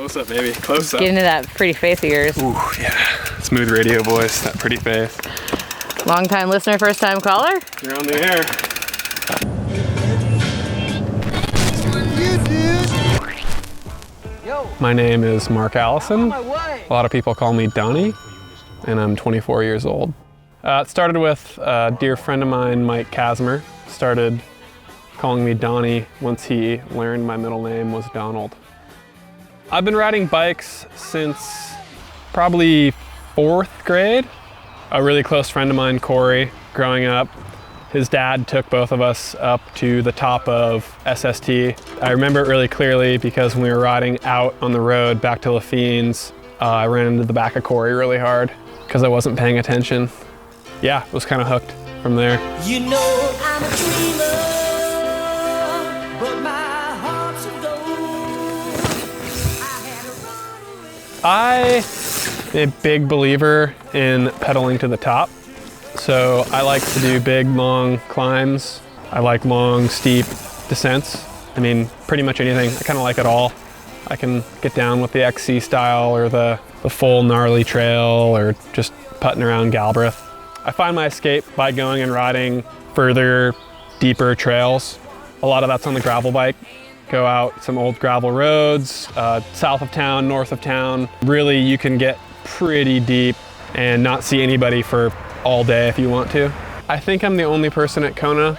Close up, baby. Close up. Get into that pretty face of yours. Ooh, yeah. Smooth radio voice, that pretty face. Long time listener, first time caller? You're on the air. My name is Mark Allison. A lot of people call me Donny, and I'm 24 years old. It started with a dear friend of mine, Mike Casimir, started calling me Donny once he learned my middle name was Donald. I've been riding bikes since probably 4th grade. A really close friend of mine, Corey, growing up, his dad took both of us up to the top of SST. I remember it really clearly because when we were riding out on the road back to Lafines, I ran into the back of Corey really hard because I wasn't paying attention. Yeah, was kind of hooked from there. You know I'm a dreamer, but my heart's of gold. I'm a big believer in pedaling to the top. So I like to do big, long climbs. I like long, steep descents. I mean, pretty much anything. I kind of like it all. I can get down with the XC style or the full gnarly trail or just putting around Galbraith. I find my escape by going and riding further, deeper trails. A lot of that's on the gravel bike. Go out some old gravel roads, south of town, north of town. Really, you can get pretty deep and not see anybody for all day if you want to. I think I'm the only person at Kona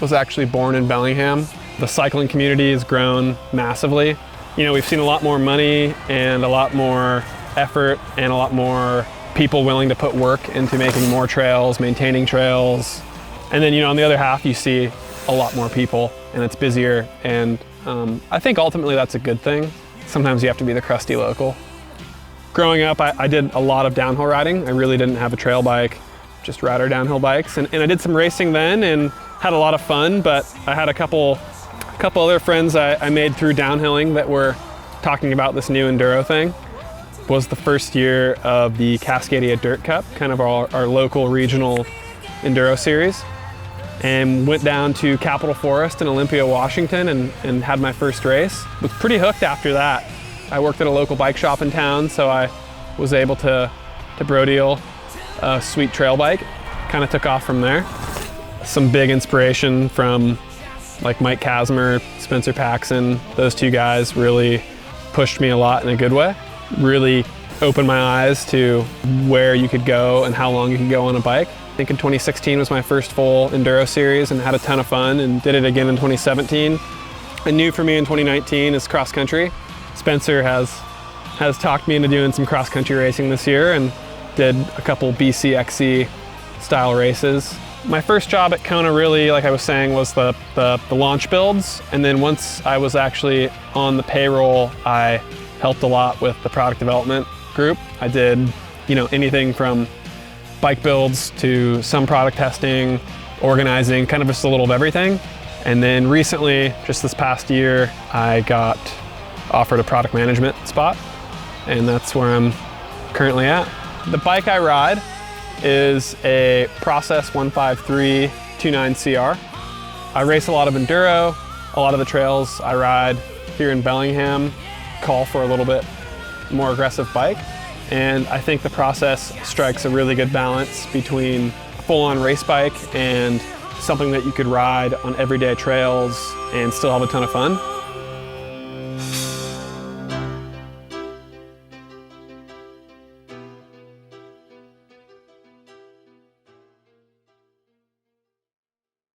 was actually born in Bellingham. The cycling community has grown massively. You know, we've seen a lot more money and a lot more effort and a lot more people willing to put work into making more trails, maintaining trails. And then, you know, on the other half, you see a lot more people and it's busier. And I think ultimately that's a good thing. Sometimes you have to be the crusty local. Growing up, I did a lot of downhill riding. I really didn't have a trail bike, just ride our downhill bikes. And I did some racing then and had a lot of fun, but I had a couple other friends I made through downhilling that were talking about this new enduro thing. It was the first year of the Cascadia Dirt Cup, kind of our local regional enduro series. And went down to Capitol Forest in Olympia, Washington and had my first race. Was pretty hooked after that. I worked at a local bike shop in town, so I was able to bro deal a sweet trail bike. Kind of took off from there. Some big inspiration from like Mike Casimir, Spencer Paxson. Those two guys really pushed me a lot in a good way. Really opened my eyes to where you could go and how long you could go on a bike. I think in 2016 was my first full enduro series and had a ton of fun and did it again in 2017. And new for me in 2019 is cross country. Spencer has talked me into doing some cross-country racing this year and did a couple BCXC style races. My first job at Kona really, like I was saying, was the launch builds. And then once I was actually on the payroll, I helped a lot with the product development group. I did, you know, anything from bike builds to some product testing, organizing, kind of just a little of everything. And then recently, just this past year, I got offered a product management spot, and that's where I'm currently at. The bike I ride is a Process 153 29 CR. I race a lot of enduro. A lot of the trails I ride here in Bellingham call for a little bit more aggressive bike, and I think the Process strikes a really good balance between a full-on race bike and something that you could ride on everyday trails and still have a ton of fun.